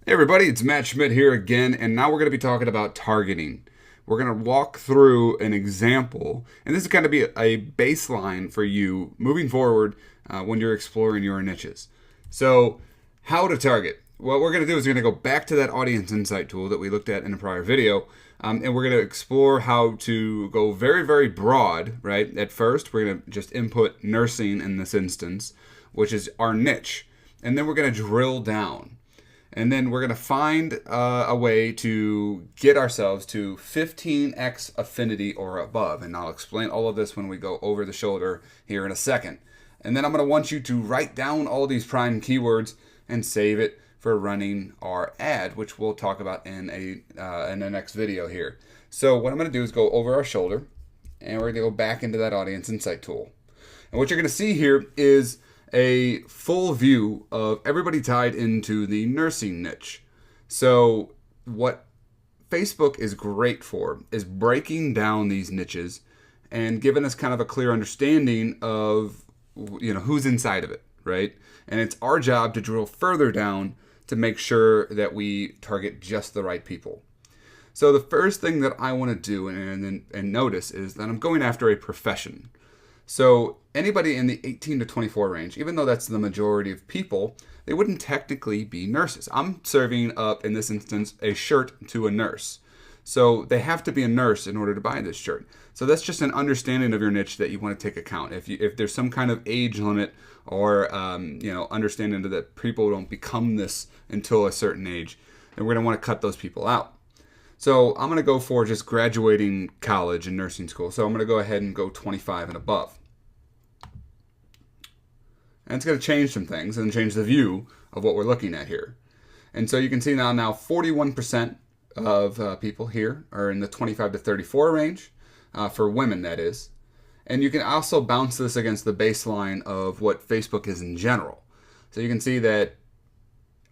Hey everybody, it's Matt Schmidt here again, and now we're going to be talking about targeting. We're going to walk through an example, and this is going to be a baseline for you moving forward when you're exploring your niches. So, how to target? What we're going to do is we're going to go back to that audience insight tool that we looked at in a prior video, and we're going to explore how to go very, very broad, right? At first, we're going to just input nursing in this instance, which is our niche, and then we're going to drill down. And then we're going to find a way to get ourselves to 15x affinity or above. And I'll explain all of this when we go over the shoulder here in a second. And then I'm going to want you to write down all these prime keywords and save it for running our ad, which we'll talk about in the next video here. So what I'm going to do is go over our shoulder, and we're going to go back into that audience insight tool. And what you're going to see here is a full view of everybody tied into the nursing niche. So what Facebook is great for is breaking down these niches and giving us kind of a clear understanding of who's inside of it, right? And it's our job to drill further down to make sure that we target just the right people. So the first thing that I want to do and notice is that I'm going after a profession. So anybody in the 18 to 24 range, even though that's the majority of people, they wouldn't technically be nurses. I'm serving up, in this instance, a shirt to a nurse. So they have to be a nurse in order to buy this shirt. So that's just an understanding of your niche that you want to take account. If there's some kind of age limit or understanding that people don't become this until a certain age, then we're going to want to cut those people out. So I'm going to go for just graduating college and nursing school. So I'm going to go ahead and go 25 and above. And it's going to change some things and change the view of what we're looking at here. And so you can see now 41% of people here are in the 25 to 34 range, for women that is. And you can also bounce this against the baseline of what Facebook is in general. So you can see that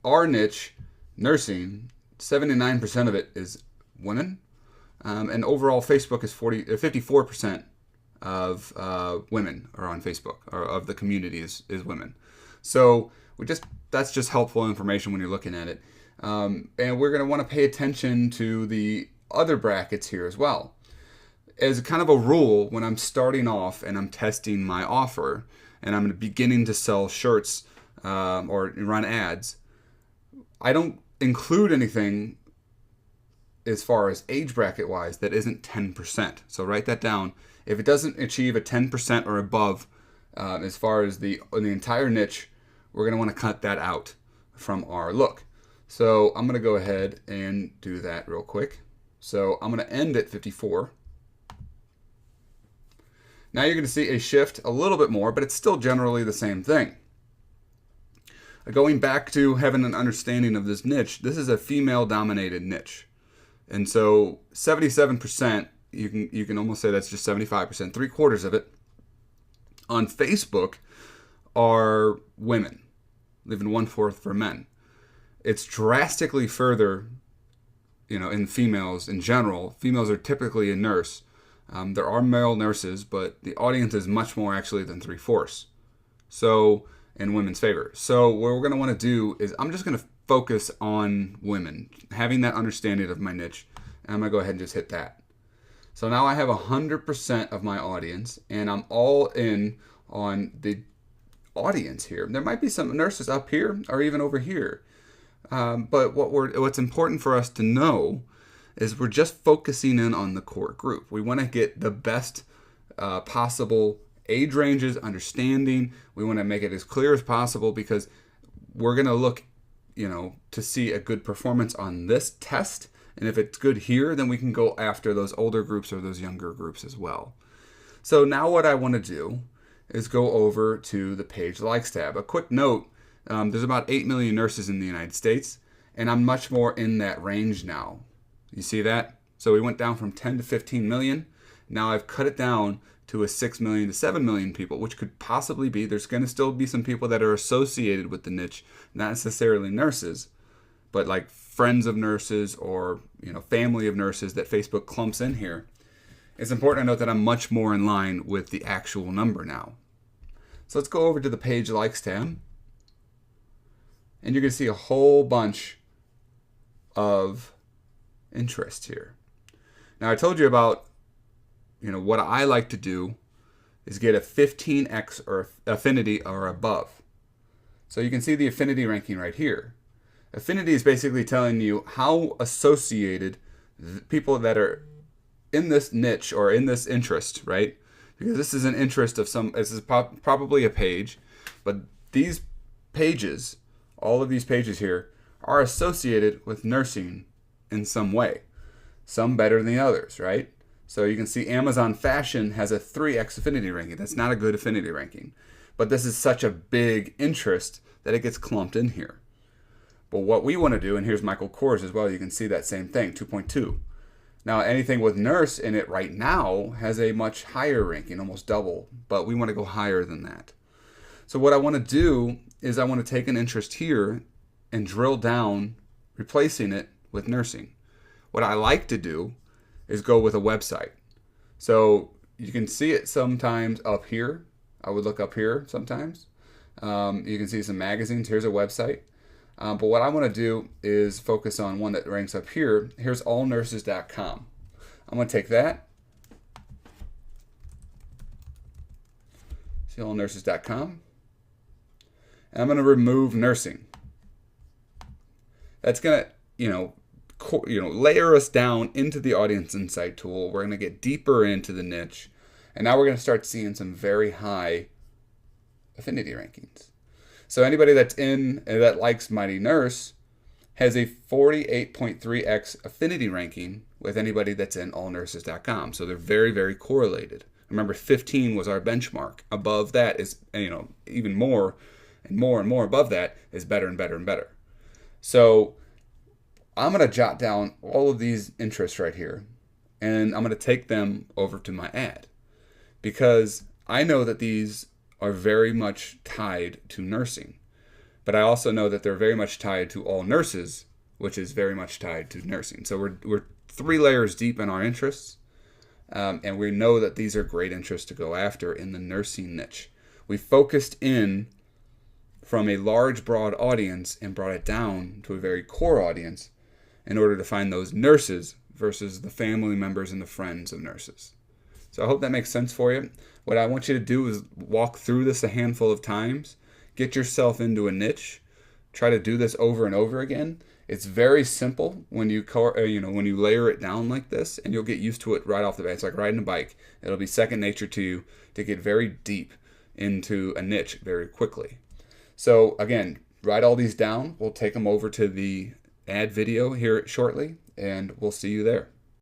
our niche, nursing, 79% of it is women, and overall Facebook is 54% of women are on Facebook, or of the community is women. So that's just helpful information when you're looking at it, and we're going to want to pay attention to the other brackets here as well. As kind of a rule, when I'm starting off and I'm testing my offer and I'm beginning to sell shirts or run ads, I don't include anything as far as age bracket wise that isn't 10%. So write that down. If it doesn't achieve a 10% or above as far as the entire niche, we're going to want to cut that out from our look. So I'm going to go ahead and do that real quick. So I'm going to end at 54. Now you're going to see a shift a little bit more, but it's still generally the same thing. Going back to having an understanding of this niche, this is a female-dominated niche. And so 77%, you can almost say that's just 75%, 3/4 of it on Facebook are women, leaving 1/4 for men. It's drastically further, in females in general. Females are typically a nurse. There are male nurses, but the audience is much more actually than 3/4. So in women's favor. So what we're going to want to do is I'm just going to focus on women, having that understanding of my niche, and I'm going to go ahead and just hit that. So now I have 100% of my audience, and I'm all in on the audience here. There might be some nurses up here or even over here, but what's important for us to know is we're just focusing in on the core group. We want to get the best possible age ranges, understanding. We want to make it as clear as possible because we're going to look to see a good performance on this test. And if it's good here, then we can go after those older groups or those younger groups as well. So now what I want to do is go over to the page likes tab. A quick note, there's about 8 million nurses in the United States, and I'm much more in that range now. You see that? So we went down from 10 to 15 million. Now I've cut it down to a 6 million to 7 million people, which could possibly be, there's going to still be some people that are associated with the niche, not necessarily nurses, but like friends of nurses or family of nurses that Facebook clumps in here. It's important to note that I'm much more in line with the actual number now. So let's go over to the page likes tab, and you're going to see a whole bunch of interest here. Now I told you about, what I like to do is get a 15x or affinity or above. So you can see the affinity ranking right here. Affinity is basically telling you how associated people that are in this niche or in this interest, right? Because this is an interest of this is probably a page, but these pages, all of these pages here, are associated with nursing in some way. Some better than the others, right? So you can see Amazon Fashion has a 3x affinity ranking. That's not a good affinity ranking. But this is such a big interest that it gets clumped in here. But what we want to do, and here's Michael Kors as well, you can see that same thing, 2.2. Now anything with nurse in it right now has a much higher ranking, almost double, but we want to go higher than that. So what I want to do is I want to take an interest here and drill down, replacing it with nursing. What I like to do is go with a website. So you can see it sometimes up here. I would look up here sometimes. You can see some magazines. Here's a website. But what I want to do is focus on one that ranks up here. Here's allnurses.com. I'm going to take that. See allnurses.com. And I'm going to remove nursing. That's going to, layer us down into the audience insight tool. We're going to get deeper into the niche. And now we're going to start seeing some very high affinity rankings. So anybody that likes Mighty Nurse has a 48.3x affinity ranking with anybody that's in allnurses.com. So they're very, very correlated. Remember, 15 was our benchmark. Above that is, even more and more and more above that is better and better and better. So I'm going to jot down all of these interests right here, and I'm going to take them over to my ad, because I know that these are very much tied to nursing, but I also know that they're very much tied to all nurses, which is very much tied to nursing. So we're 3 layers deep in our interests, and we know that these are great interests to go after in the nursing niche. We focused in from a large, broad audience and brought it down to a very core audience in order to find those nurses versus the family members and the friends of nurses. So I hope that makes sense for you. What I want you to do is walk through this a handful of times, get yourself into a niche, try to do this over and over again. It's very simple when you when you layer it down like this, and you'll get used to it right off the bat. It's like riding a bike. It'll be second nature to you to get very deep into a niche very quickly. So again, write all these down. We'll take them over to the ad video here shortly, and we'll see you there.